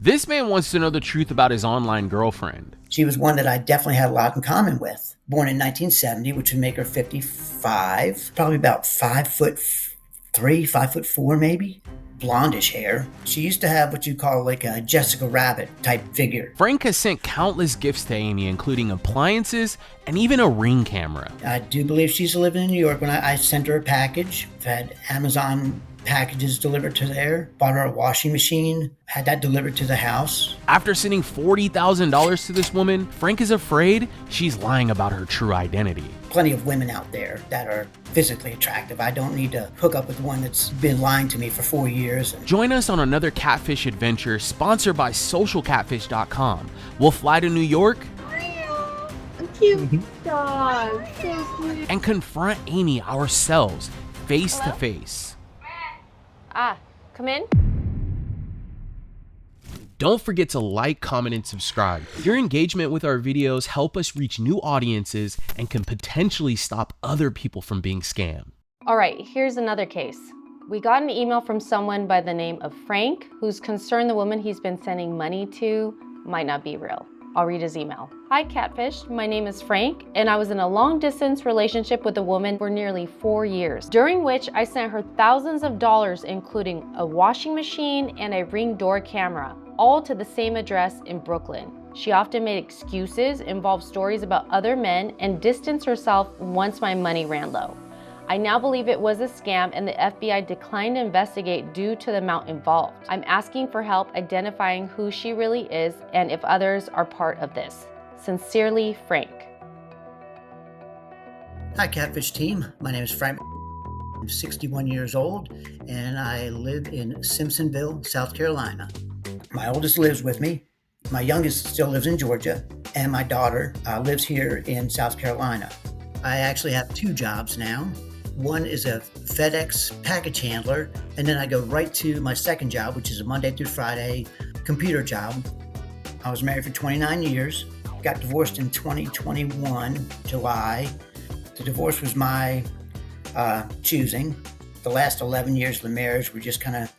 This man wants to know the truth about his online girlfriend. She was one that I definitely had a lot in common with. Born in 1970, which would make her 55, probably about 5'3", 5'4", maybe. Blondish hair. She used to have what you call like a Jessica Rabbit type figure. Frank has sent countless gifts to Amy, including appliances and even a Ring camera. I do believe she's living in New York. When I sent her a package, I've had Amazon packages delivered to there, bought her a washing machine, had that delivered to the house. After sending $40,000 to this woman, Frank is afraid she's lying about her true identity. Plenty of women out there that are physically attractive. I don't need to hook up with one that's been lying to me for 4 years. Join us on another Catfish adventure sponsored by socialcatfish.com. We'll fly to New York Cute dog, so cute. and confront Amy ourselves, face to face. Come in. Don't forget to like, comment, and subscribe. Your engagement with our videos help us reach new audiences and can potentially stop other people from being scammed. All right, here's another case. We got an email from someone by the name of Frank, who's concerned the woman he's been sending money to might not be real. I'll read his email. Hi, Catfish. My name is Frank, and I was in a long-distance relationship with a woman for nearly 4 years, during which I sent her thousands of dollars, including a washing machine and a Ring door camera, all to the same address in Brooklyn. She often made excuses, involved stories about other men, and distanced herself once my money ran low. I now believe it was a scam and the FBI declined to investigate due to the amount involved. I'm asking for help identifying who she really is and if others are part of this. Sincerely, Frank. Hi, Catfish team. My name is Frank. I'm 61 years old, and I live in Simpsonville, South Carolina. My oldest lives with me. My youngest still lives in Georgia, and my daughter lives here in South Carolina. I actually have 2 jobs now. One is a FedEx package handler, and then I go right to my second job, which is a Monday through Friday computer job. I was married for 29 years, got divorced in 2021, July. The divorce was my choosing. The last 11 years of the marriage were just kind of,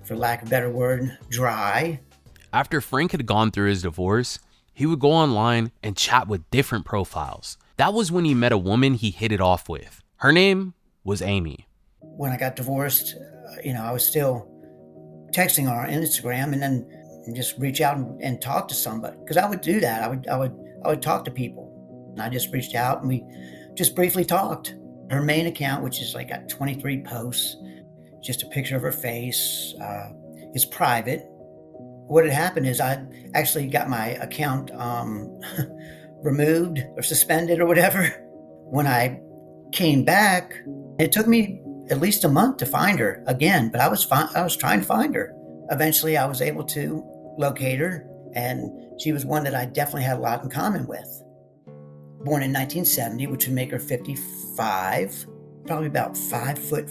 for lack of a better word, dry. After Frank had gone through his divorce, he would go online and chat with different profiles. That was when he met a woman he hit it off with. Her name was Amy. When I got divorced, I was still texting her on Instagram, and then just reach out and talk to somebody, because I would do that. I would talk to people, and I just reached out and we just briefly talked. Her main account, which is like got 23 posts, just a picture of her face, is private. What had happened is I actually got my account removed or suspended or whatever. When I came back, it took me at least a month to find her again, but I was trying to find her. Eventually, I was able to locate her, and she was one that I definitely had a lot in common with. Born in 1970, which would make her 55, probably about 5'3",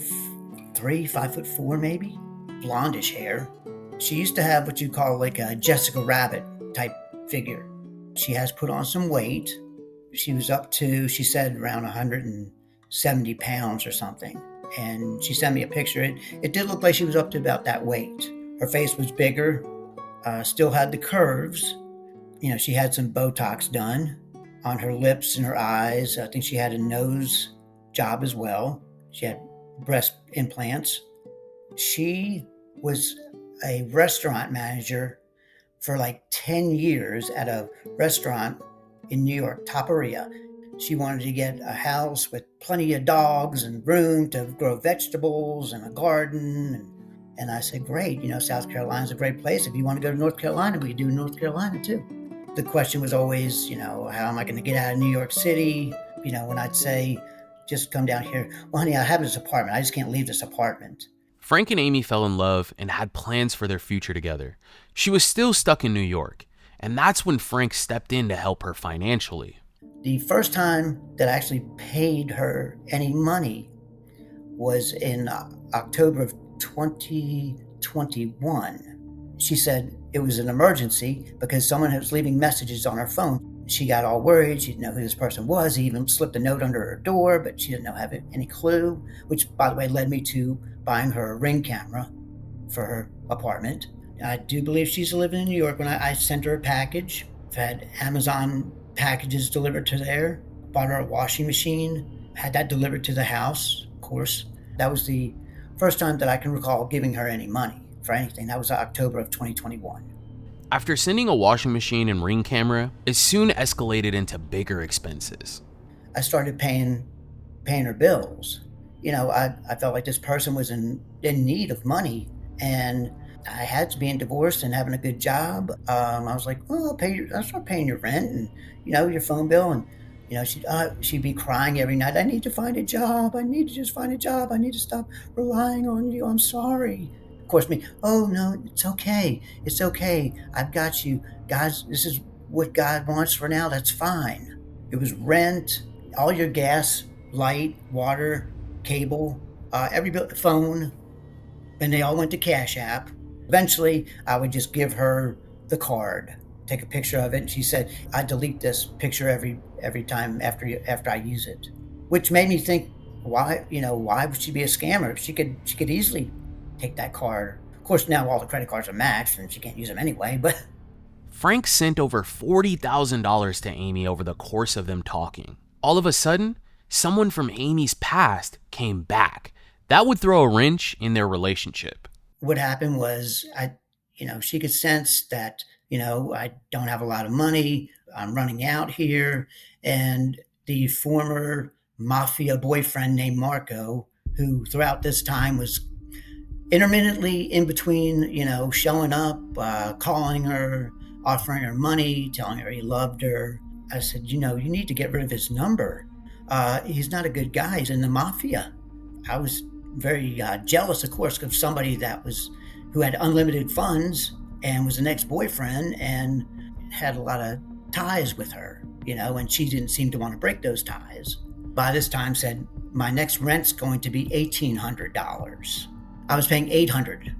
5'4", maybe. Blondish hair. She used to have what you call like a Jessica Rabbit type figure. She has put on some weight. She was up to, she said, around 170 pounds or something. And she sent me a picture. It did look like she was up to about that weight. Her face was bigger, still had the curves. She had some Botox done on her lips and her eyes. I think she had a nose job as well. She had breast implants. She was a restaurant manager for like 10 years at a restaurant in New York, Taparia. She wanted to get a house with plenty of dogs and room to grow vegetables and a garden. And I said, great, South Carolina's a great place. If you want to go to North Carolina, we can do North Carolina too. The question was always, how am I going to get out of New York City? When I'd say, just come down here. Well, honey, I have this apartment. I just can't leave this apartment. Frank and Amy fell in love and had plans for their future together. She was still stuck in New York, and that's when Frank stepped in to help her financially. The first time that I actually paid her any money was in October of 2021. She said it was an emergency because someone was leaving messages on her phone. She got all worried. She didn't know who this person was. He even slipped a note under her door, but she didn't have any clue, which, by the way, led me to buying her a Ring camera for her apartment. I do believe she's living in New York. When I sent her a package, I've had Amazon packages delivered to there, bought her a washing machine, had that delivered to the house, of course. That was the first time that I can recall giving her any money for anything. That was October of 2021. After sending a washing machine and Ring camera, it soon escalated into bigger expenses. I started paying her bills. I felt like this person was in need of money, and I had to being divorced and having a good job. I was like, well, I'll start paying your rent and your phone bill, and she'd be crying every night. I need to find a job. I need to just find a job. I need to stop relying on you. I'm sorry. Of course, me. Oh no, it's okay. It's okay. I've got you, guys. This is what God wants for now. That's fine. It was rent, all your gas, light, water, cable, every bill, phone, and they all went to Cash App. Eventually, I would just give her the card, take a picture of it, and she said, I delete this picture every time after I use it, which made me think, why would she be a scammer? She could easily take that card. Of course, now all the credit cards are matched, and she can't use them anyway. But Frank sent over $40,000 to Amy over the course of them talking. All of a sudden, someone from Amy's past came back. That would throw a wrench in their relationship. What happened was, she could sense that, I don't have a lot of money. I'm running out here. And the former mafia boyfriend named Marco, who throughout this time was intermittently in between, showing up, calling her, offering her money, telling her he loved her. I said, you need to get rid of his number. He's not a good guy. He's in the mafia. I was very jealous, of course, of somebody who had unlimited funds and was an ex-boyfriend and had a lot of ties with her, and she didn't seem to want to break those ties. By this time said, my next rent's going to be $1,800. I was paying $800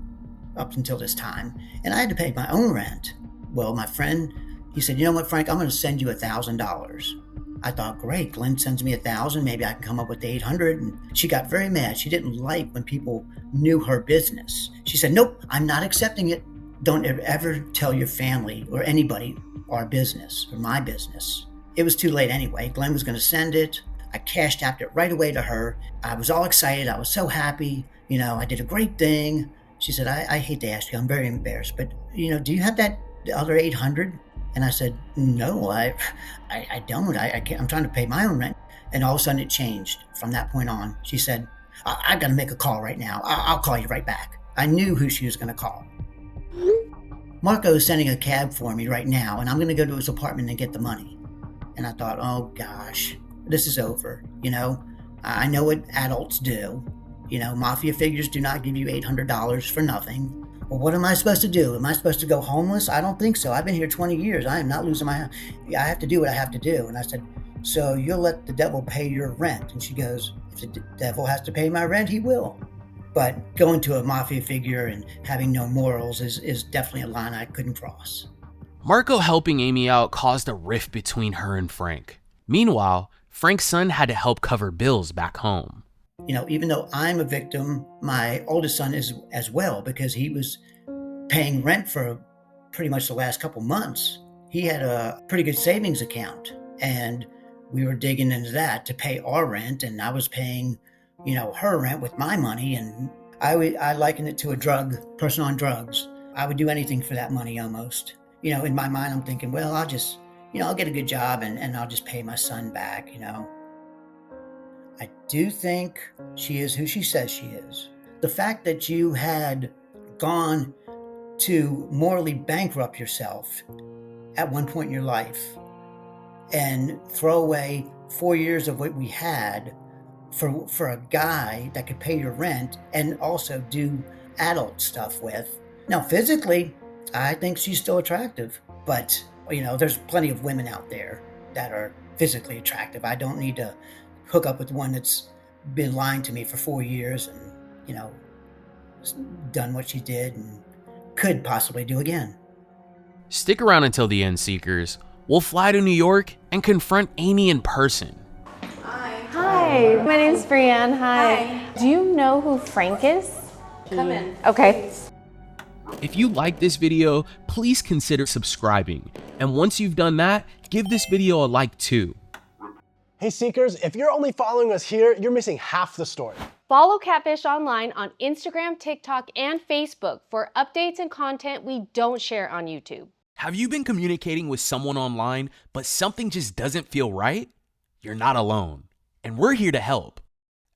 up until this time, and I had to pay my own rent. Well, my friend, he said, you know what, Frank, I'm going to send you $1,000. I thought, great, Glenn sends me $1,000, maybe I can come up with the $800. And she got very mad. She didn't like when people knew her business. She said, nope, I'm not accepting it. Don't ever tell your family or anybody our business or my business. It was too late anyway. Glenn was going to send it. I cashed out it right away to her. I was all excited. I was so happy. I did a great thing. She said, I hate to ask you, I'm very embarrassed, but, do you have the other $800? And I said, no, I don't. I can't. I'm trying to pay my own rent. And all of a sudden it changed from that point on. She said, I've got to make a call right now. I'll call you right back. I knew who she was going to call. Marco is sending a cab for me right now, and I'm going to go to his apartment and get the money. And I thought, oh gosh, this is over. I know what adults do. Mafia figures do not give you $800 for nothing. Well, what am I supposed to do? Am I supposed to go homeless? I don't think so. I've been here 20 years. I am not losing my house. I have to do what I have to do. And I said, so you'll let the devil pay your rent? And she goes, if the devil has to pay my rent, he will. But going to a mafia figure and having no morals is definitely a line I couldn't cross. Marco helping Amy out caused a rift between her and Frank. Meanwhile, Frank's son had to help cover bills back home. Even though I'm a victim, my oldest son is as well, because he was paying rent for pretty much the last couple months. He had a pretty good savings account, and we were digging into that to pay our rent, and I was paying, her rent with my money, and I liken it to a person on drugs. I would do anything for that money almost. In my mind, I'm thinking, well, I'll just, I'll get a good job and I'll just pay my son back, I do think she is who she says she is. The fact that you had gone to morally bankrupt yourself at one point in your life and throw away 4 years of what we had for a guy that could pay your rent and also do adult stuff with. Now, physically, I think she's still attractive, but, there's plenty of women out there that are physically attractive. I don't need to hook up with one that's been lying to me for 4 years and, done what she did and could possibly do again. Stick around until the end, Seekers. We'll fly to New York and confront Amy in person. Hi, my name's Brianne. Hi. Do you know who Frank is? Come in. Okay. If you like this video, please consider subscribing. And once you've done that, give this video a like too. Hey Seekers, if you're only following us here, you're missing half the story. Follow Catfish online on Instagram, TikTok, and Facebook for updates and content we don't share on YouTube. Have you been communicating with someone online, but something just doesn't feel right? You're not alone, and we're here to help.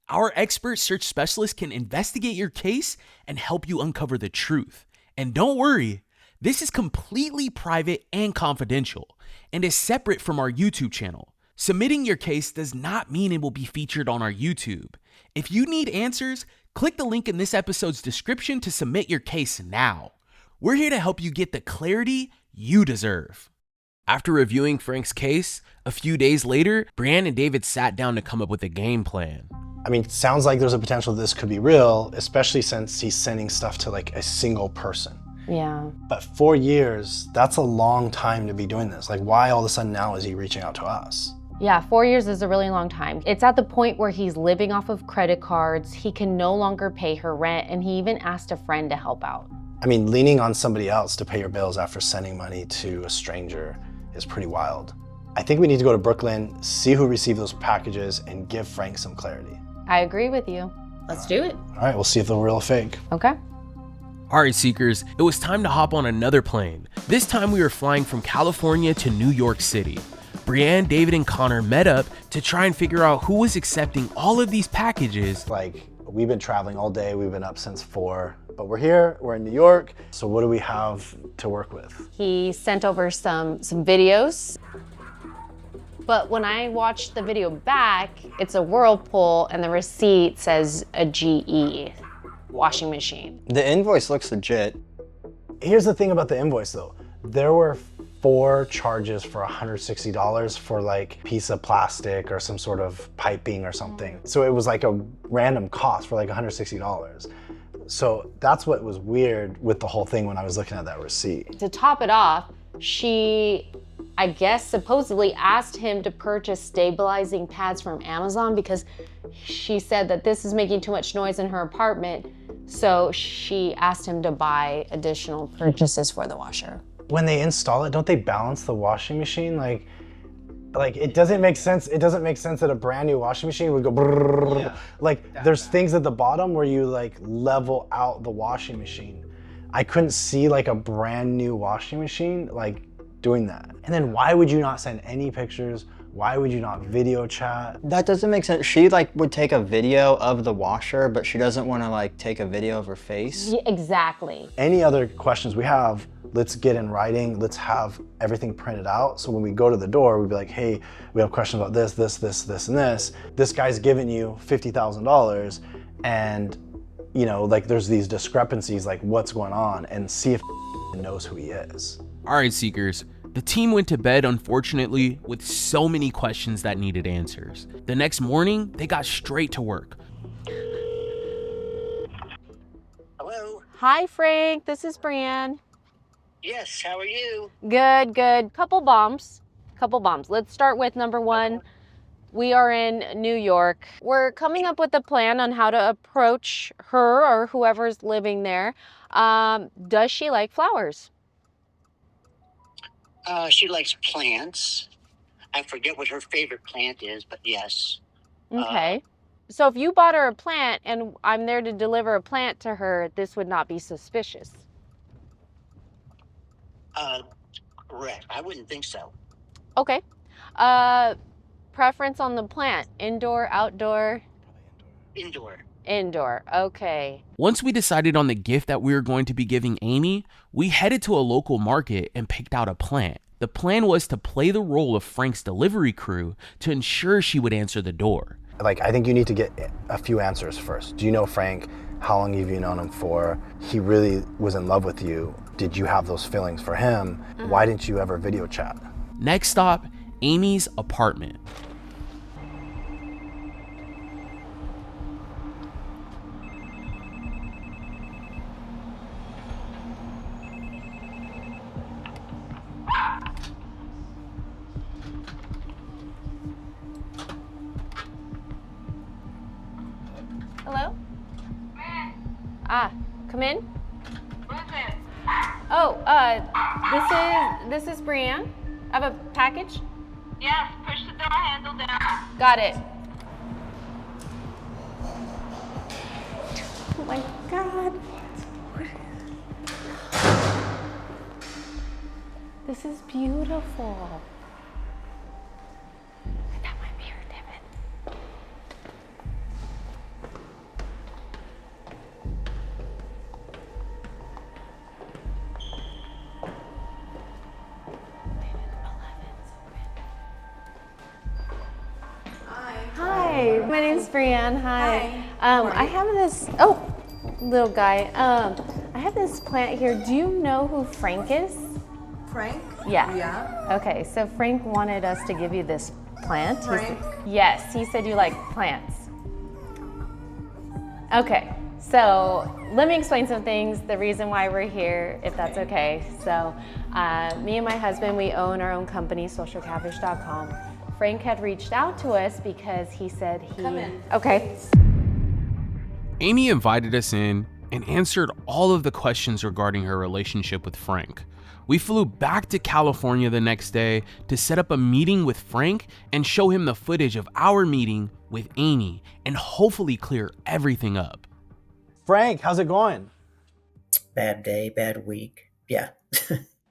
Our expert search specialist can investigate your case and help you uncover the truth. And don't worry, this is completely private and confidential, and is separate from our YouTube channel. Submitting your case does not mean it will be featured on our YouTube. If you need answers, click the link in this episode's description to submit your case now. We're here to help you get the clarity you deserve. After reviewing Frank's case, a few days later, Brianne and David sat down to come up with a game plan. I mean, it sounds like there's a potential this could be real, especially since he's sending stuff to like a single person. Yeah. But 4 years, that's a long time to be doing this. Like, why all of a sudden now is he reaching out to us? Yeah, 4 years is a really long time. It's at the point where he's living off of credit cards, he can no longer pay her rent, and he even asked a friend to help out. I mean, leaning on somebody else to pay your bills after sending money to a stranger is pretty wild. I think we need to go to Brooklyn, see who received those packages, and give Frank some clarity. I agree with you. Let's do it. All right, we'll see if they're real or fake. Okay. All right, Seekers, it was time to hop on another plane. This time we were flying from California to New York City. Brianne, David, and Connor met up to try and figure out who was accepting all of these packages. Like, we've been traveling all day, we've been up since 4, but we're here, we're in New York, so what do we have to work with? He sent over some videos, but when I watched the video back, it's a Whirlpool and the receipt says a GE washing machine. The invoice looks legit. Here's the thing about the invoice though. There were 4 charges for $160 for like piece of plastic or some sort of piping or something. So it was like a random cost for like $160. So that's what was weird with the whole thing when I was looking at that receipt. To top it off, she, I guess, supposedly asked him to purchase stabilizing pads from Amazon because she said that this is making too much noise in her apartment. So she asked him to buy additional purchases for the washer. When they install it, don't they balance the washing machine? Like it doesn't make sense. It doesn't make sense that a brand new washing machine would go brrrr. Yeah, like there's things at the bottom where you like level out the washing machine. I couldn't see like a brand new washing machine like doing that. And then why would you not send any pictures? Why would you not video chat? That doesn't make sense. She like would take a video of the washer, but she doesn't want to like take a video of her face. Yeah, exactly. Any other questions we have, let's get in writing. Let's have everything printed out. So when we go to the door, we'd be like, hey, we have questions about this, this, this, this, and this. This guy's giving you $50,000 and you know, like there's these discrepancies, like what's going on, and see if knows who he is. All right, Seekers. The team went to bed, unfortunately, with so many questions that needed answers. The next morning, they got straight to work. Hello? Hi, Frank. This is Brianne. Yes, how are you? Good, good. Couple bombs. Let's start with number 1. We are in New York. We're coming up with a plan on how to approach her or whoever's living there. Does she like flowers? She likes plants. I forget what her favorite plant is, but yes. Okay. So if you bought her a plant and I'm there to deliver a plant to her, this would not be suspicious. Correct. I wouldn't think so. Okay. Preference on the plant, indoor, outdoor? Indoor. Indoor, okay. Once we decided on the gift that we were going to be giving Amy, we headed to a local market and picked out a plant. The plan was to play the role of Frank's delivery crew to ensure she would answer the door. Like, I think you need to get a few answers first. Do you know Frank? How long have you known him for? He really was in love with you. Did you have those feelings for him? Why didn't you ever video chat? Next stop, Amy's apartment. Hello? Come in. This is Brianne. I have a package. Yes, push the door handle down. Got it. Oh my God. This is beautiful. That might be her, David. Hi, my name's Brianne. Hi. I have this. Oh, little guy. I have this plant here. Do you know who Frank is? Frank? Yeah. Yeah. Okay, so Frank wanted us to give you this plant. Frank? Yes, he said you like plants. Okay, so let me explain some things, the reason why we're here, if that's okay. So, me and my husband, we own our own company, socialcatfish.com. Frank had reached out to us because he said he... Come in. Okay. Amy invited us in and answered all of the questions regarding her relationship with Frank. We flew back to California the next day to set up a meeting with Frank and show him the footage of our meeting with Amy and hopefully clear everything up. Frank, how's it going? Bad day, bad week. Yeah.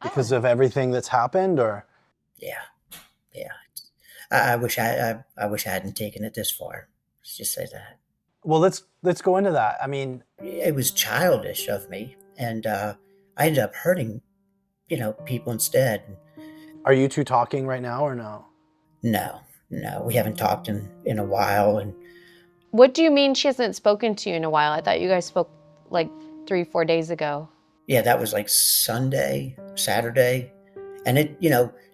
Because of everything that's happened, or? Yeah. I wish I hadn't taken it this far. Let's just say that. Well, let's go into that. I mean, It was childish of me, and I ended up hurting, people instead. are you two talking right now or no? No, we haven't talked in a while, and What do you mean she hasn't spoken to you in a while? I thought you guys spoke like 3-4 days ago. yeah, that was like Saturday, and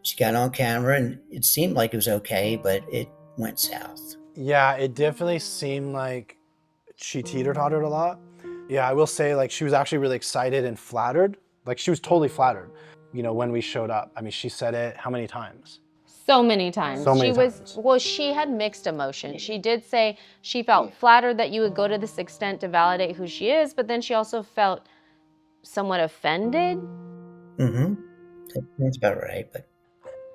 she got on camera, and it seemed like it was okay, but it went south. Yeah, it definitely seemed like she teeter-tottered a lot. Yeah, I will say, like, she was actually really excited and flattered. Like, she was totally flattered, when we showed up. I mean, she said it how many times? So many times. So many times. Well, she had mixed emotions. She did say she felt flattered that you would go to this extent to validate who she is, but then she also felt somewhat offended. Mm-hmm. That's about right, but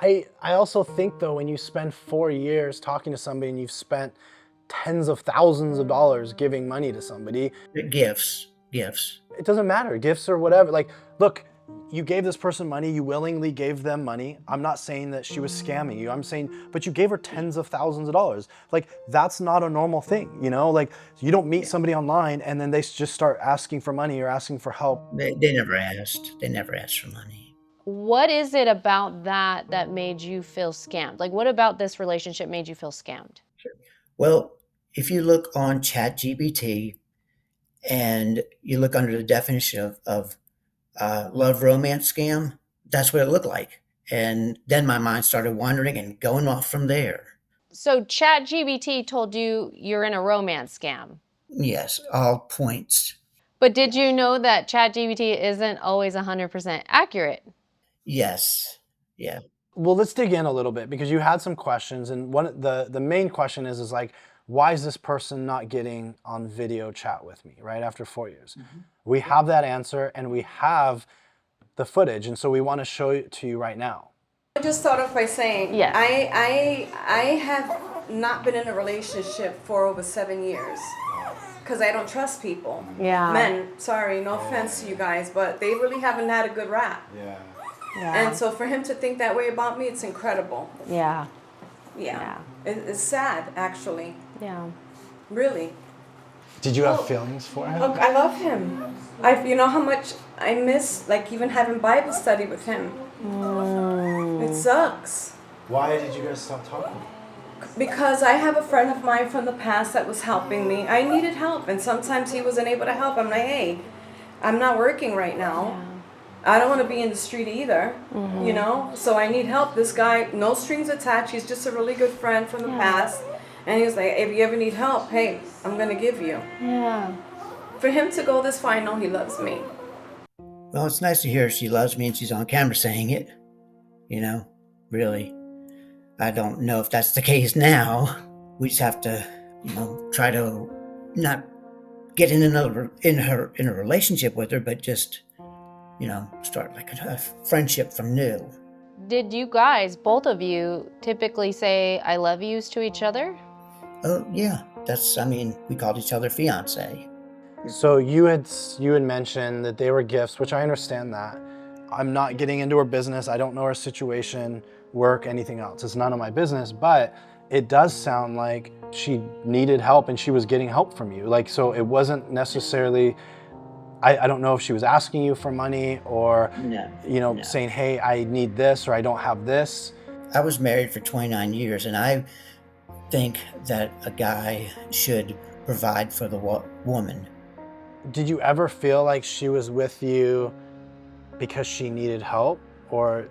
I also think, though, when you spend 4 years talking to somebody and you've spent tens of thousands of dollars giving money to somebody, gifts. it doesn't matter, gifts or whatever. Like, look, you gave this person money, you willingly gave them money. I'm not saying that she was scamming you. I'm saying, but you gave her tens of thousands of dollars. Like, that's not a normal thing, Like, you don't meet somebody online and then they just start asking for money or asking for help. They never asked. They never asked for money. What is it about that made you feel scammed? Like, what about this relationship made you feel scammed? Well, if you look on ChatGPT and you look under the definition of love romance scam, that's what it looked like. And then my mind started wandering and going off from there. So ChatGPT told you you're in a romance scam. Yes, all points. But did you know that ChatGPT isn't always 100% accurate? Yes. Yeah. Well, let's dig in a little bit because you had some questions, and the main question is like, why is this person not getting on video chat with me, right, after 4 years? Mm-hmm. We have that answer, and we have the footage, and so we want to show it to you right now. I just start off by saying, Yes. I have not been in a relationship for over 7 years because I don't trust people. Yeah. Men, sorry, no offense to you guys, but they really haven't had a good rap. Yeah. Yeah. And so for him to think that way about me, it's incredible. Yeah. Yeah. It's sad, actually. Yeah. Really. Did you have feelings for him? Look, I love him. You know how much I miss, like, even having Bible study with him. It sucks. Why did you guys stop talking? Because I have a friend of mine from the past that was helping me. I needed help, and sometimes he wasn't able to help. I'm like, hey, I'm not working right now. Yeah. I don't want to be in the street either, so I need help. This guy, no strings attached. He's just a really good friend from the past. And he was like, if you ever need help, hey, I'm going to give you. Yeah. For him to go this far, I know he loves me. Well, it's nice to hear she loves me and she's on camera saying it. Really. I don't know if that's the case now. We just have to, try to not get in a relationship with her, but just, start like a friendship from new. Did you guys, both of you, typically say I love yous to each other? Oh yeah, we called each other fiance. So you had mentioned that they were gifts, which I understand that. I'm not getting into her business. I don't know her situation, work, anything else. It's none of my business, but it does sound like she needed help and she was getting help from you. Like, so it wasn't necessarily, I don't know if she was asking you for money or, No. saying, hey, I need this or I don't have this. I was married for 29 years, and I think that a guy should provide for the woman. Did you ever feel like she was with you because she needed help or?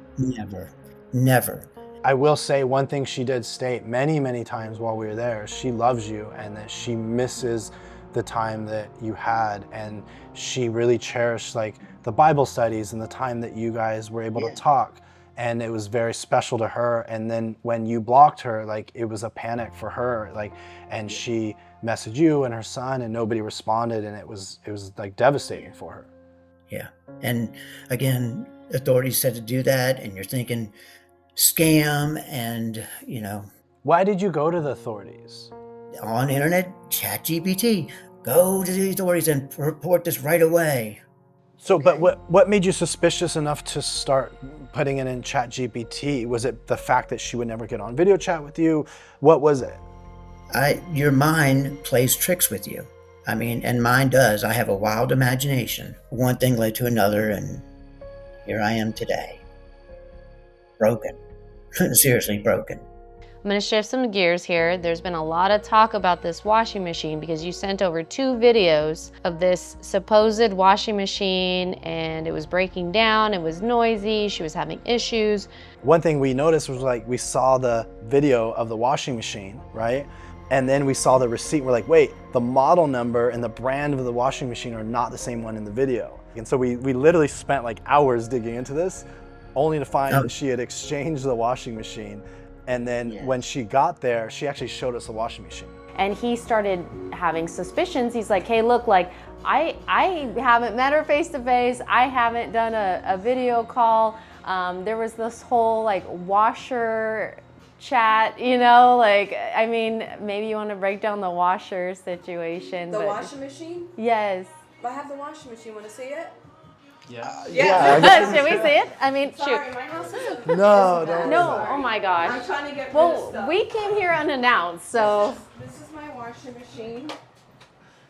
Never. I will say one thing she did state many, many times while we were there, she loves you and that she misses the time that you had, and she really cherished like the Bible studies and the time that you guys were able to talk, and it was very special to her. And then when you blocked her, like it was a panic for her, like, and she messaged you and her son and nobody responded, and it was like devastating for her. Yeah. And again, authorities said to do that, and you're thinking scam, and Why did you go to the authorities? on internet, ChatGPT, go to the authorities and report this right away. So, but what made you suspicious enough to start putting it in ChatGPT? Was it the fact that she would never get on video chat with you? What was it? Your mind plays tricks with you. And mine does. I have a wild imagination. One thing led to another, and here I am today. Broken. Seriously broken. I'm going to shift some gears here. There's been a lot of talk about this washing machine because you sent over 2 videos of this supposed washing machine, and it was breaking down, it was noisy, she was having issues. One thing we noticed was like we saw the video of the washing machine, right? And then we saw the receipt. We're like, wait, the model number and the brand of the washing machine are not the same one in the video. And so we literally spent like hours digging into this, only to find that she had exchanged the washing machine. And then when she got there, she actually showed us the washing machine. And he started having suspicions. He's like, hey, look, like I haven't met her face to face. I haven't done a video call. There was this whole like washer chat, maybe you want to break down the washer situation. The washing machine? Yes. I have the washing machine. Want to see it? Yeah. Should we see it? Sorry, shoot. my house is No, oh my gosh. I'm trying to get rid of stuff. We came here unannounced, so. This is my washing machine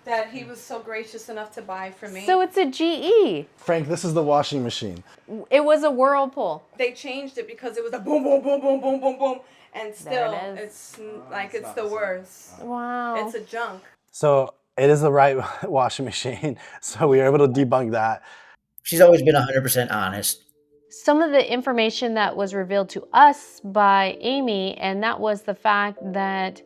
that he was so gracious enough to buy for me. So it's a GE. Frank, this is the washing machine. It was a Whirlpool. They changed it because it was a boom, boom, boom, boom, boom, boom, boom. And still, There it is. it's like it's the worst. Wow. It's a junk. So it is the right washing machine. So we were able to debunk that. She's always been 100% honest. Some of the information that was revealed to us by Amy, and that was the fact that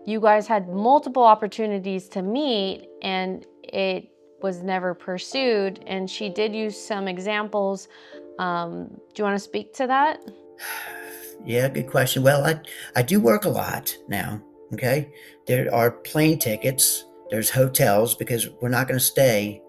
you guys had multiple opportunities to meet and it was never pursued, and she did use some examples. Do you want to speak to that? Yeah, good question. Well, I do work a lot now, okay? There are plane tickets, there's hotels, because I'm not going to stay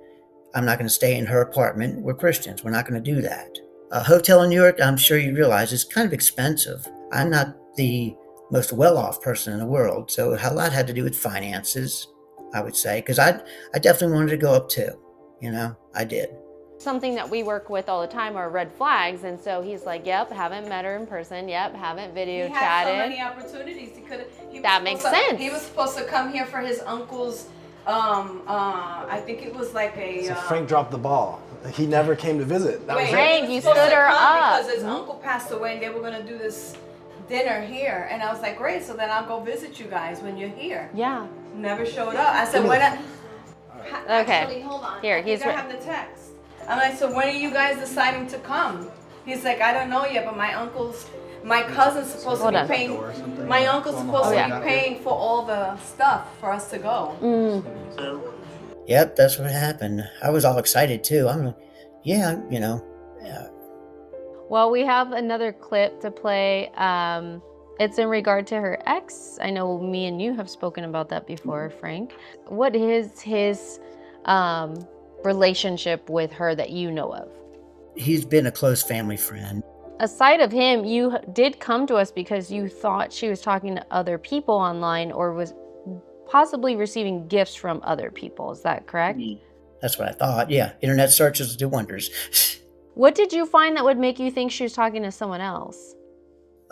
in her apartment. We're Christians. We're not going to do that. A hotel in New York, I'm sure you realize, is kind of expensive. I'm not the most well-off person in the world, so a lot had to do with finances, I would say, because I definitely wanted to go up too. I did. Something that we work with all the time are red flags, and so he's like, yep, haven't met her in person, yep, haven't video chatted. He had so many opportunities. That makes sense. He was supposed to come here for his uncle's, I think it was like a... So Frank dropped the ball. He never came to visit. That was it. Frank, you stood her up. Because his uncle passed away and they were going to do this dinner here. And I was like, great, so then I'll go visit you guys when you're here. Yeah. Never showed up. I said, when Okay. Actually, hold on. Here, I have the text. I'm like, so when are you guys deciding to come? He's like, I don't know yet, but my cousin's supposed to be paying. My uncle's supposed to be paying for all the stuff for us to go. Yep, that's what happened. I was all excited too. Yeah. Well, we have another clip to play. It's in regard to her ex. I know me and you have spoken about that before, Frank. What is his relationship with her that you know of? He's been a close family friend. Aside of him, you did come to us because you thought she was talking to other people online or was possibly receiving gifts from other people. Is that correct? That's what I thought. Yeah, internet searches do wonders. What did you find that would make you think she was talking to someone else?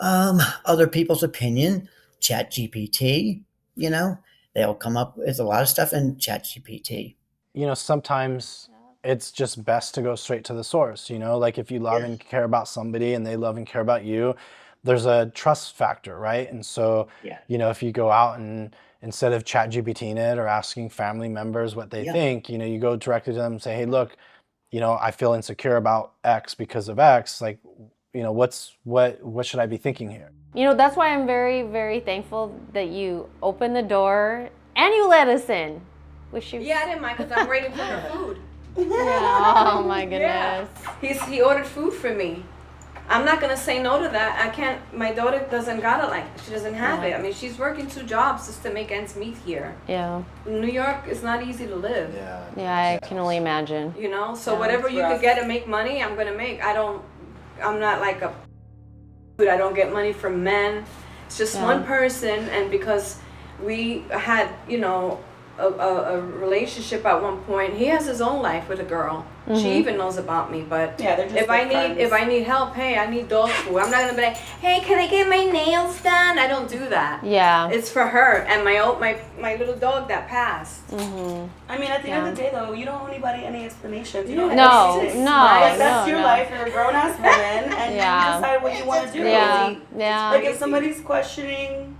Other people's opinion, Chat GPT, they'll come up with a lot of stuff in Chat GPT. Sometimes it's just best to go straight to the source, like if you love and care about somebody and they love and care about you, there's a trust factor, right? And so, if you go out and instead of Chat GPTing it or asking family members what they think, you go directly to them and say, hey, look, I feel insecure about X because of X. Like, what should I be thinking here? That's why I'm very, very thankful that you opened the door and you let us in. Yeah, I didn't mind because I'm waiting for her food. Oh my goodness. Yeah. He ordered food for me. I'm not gonna say no to that. I can't. My daughter doesn't got it. She doesn't have it. I mean, she's working 2 jobs just to make ends meet here. Yeah. New York is not easy to live. Yeah, I can only imagine. So whatever you could get to make money, I'm gonna make. I'm not like I don't get money from men. It's just one person, and because we had, a relationship at one point. He has his own life with a girl. Mm-hmm. She even knows about me, but they're just if I need help, hey, I need dog food. I'm not gonna be like, hey, can I get my nails done? I don't do that. Yeah. It's for her and my little dog that passed. Mm-hmm. I mean, at the end of the day, though, you don't owe anybody any explanations. You No. That's your life. You're a grown ass woman, and you decide what you want to do. Yeah. Like if somebody's questioning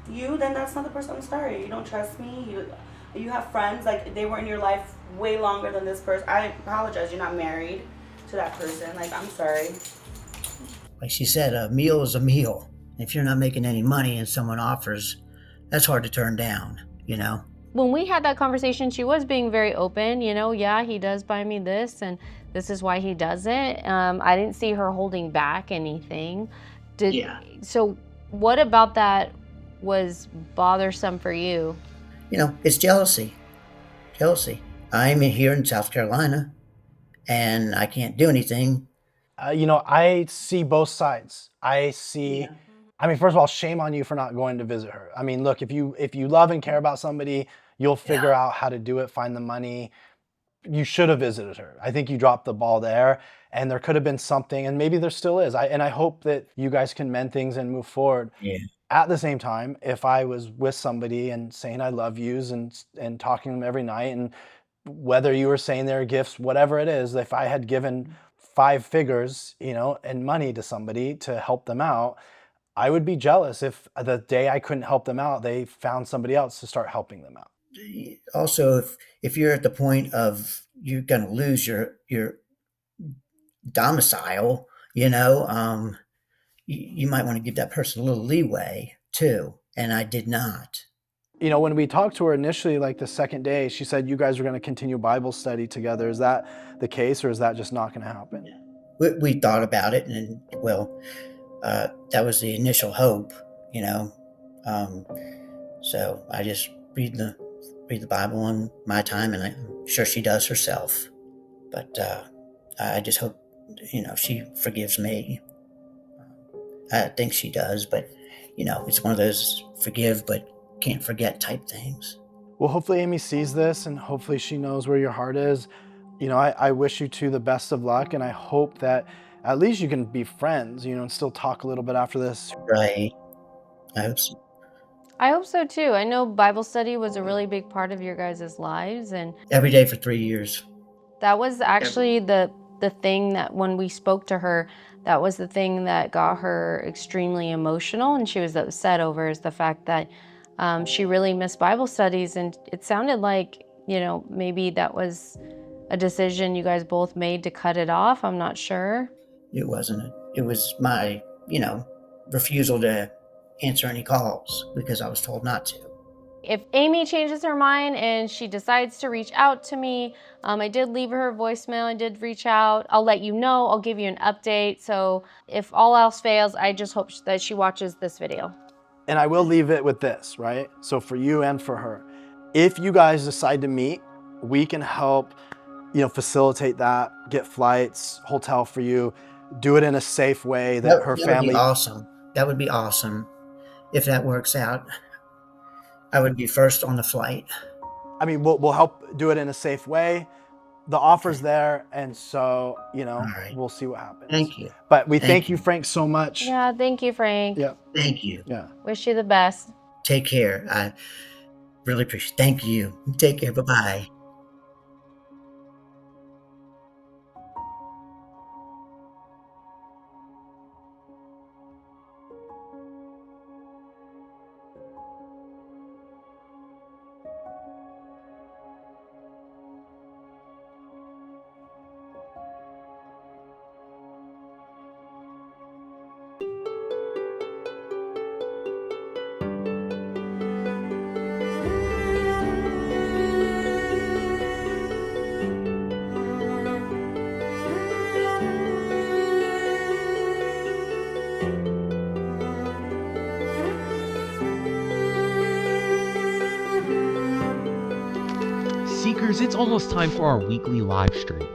you, then that's not the person. I'm sorry. You don't trust me. You have friends, like they were in your life way longer than this person. I apologize, you're not married to that person. Like, I'm sorry. Like she said, a meal is a meal. If you're not making any money and someone offers, that's hard to turn down, When we had that conversation, she was being very open, he does buy me this and this is why he does it. I didn't see her holding back anything. So what about that was bothersome for you? It's jealousy. I'm here in South Carolina and I can't do anything. I see both sides. I mean, first of all, shame on you for not going to visit her. I mean, look, if you love and care about somebody, you'll figure out how to do it, find the money. You should have visited her. I think you dropped the ball there, and there could have been something, and maybe there still is. I hope that you guys can mend things and move forward. Yeah. At the same time, if I was with somebody and saying I love yous and talking to them every night, and whether you were saying their gifts, whatever it is, if I had given 5 figures, and money to somebody to help them out, I would be jealous if the day I couldn't help them out, they found somebody else to start helping them out. Also, if you're at the point of you're going to lose your domicile, you might want to give that person a little leeway too. And I did not. When we talked to her initially, like the second day, she said you guys are going to continue Bible study together. Is that the case, or is that just not going to happen? We thought about it, and that was the initial hope, so I just read the Bible on my time, and I'm sure she does herself. But I just hope, she forgives me. I think she does, but, it's one of those forgive but can't forget type things. Well, hopefully Amy sees this, and hopefully she knows where your heart is. I wish you two the best of luck, and I hope that at least you can be friends, and still talk a little bit after this. Right. I hope so. I hope so too. I know Bible study was a really big part of your guys' lives, and every day for 3 years. That was actually the thing that when we spoke to her, that was the thing that got her extremely emotional, and she was upset over, is the fact that she really missed Bible studies. And it sounded like, maybe that was a decision you guys both made to cut it off. I'm not sure. It wasn't. It was my, refusal to answer any calls because I was told not to. If Amy changes her mind and she decides to reach out to me, I did leave her a voicemail. I did reach out. I'll let you know. I'll give you an update. So if all else fails, I just hope that she watches this video. And I will leave it with this, right? So for you and for her, if you guys decide to meet, we can help facilitate that, get flights, hotel for you, do it in a safe way that her that family. would be awesome. That would be awesome. If that works out, I would be first on the flight. I mean, we'll help do it in a safe way. The offer's there, and so right. We'll see what happens. Thank you. But we thank you, Frank, so much. Yeah, thank you, Frank. Yeah. Thank you. Yeah. Wish you the best. Take care. I really appreciate it. Thank you. Take care. Bye-bye. Seekers, it's almost time for our weekly live stream.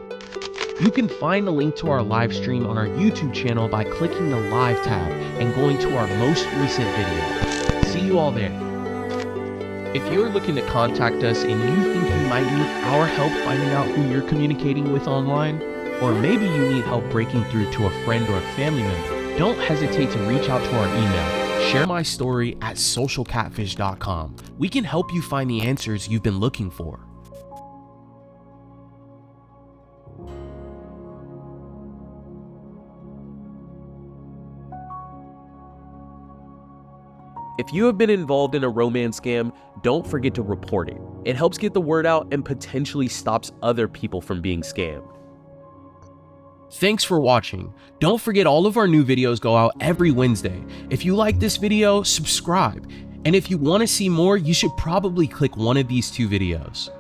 You can find the link to our live stream on our YouTube channel by clicking the live tab and going to our most recent video. See you all there. If you're looking to contact us and you think you might need our help finding out who you're communicating with online, or maybe you need help breaking through to a friend or a family member, don't hesitate to reach out to our email, sharemystory@socialcatfish.com. We can help you find the answers you've been looking for. If you have been involved in a romance scam, don't forget to report it. It helps get the word out and potentially stops other people from being scammed. Thanks for watching. Don't forget all of our new videos go out every Wednesday. If you like this video, subscribe. And if you want to see more, you should probably click one of these two videos.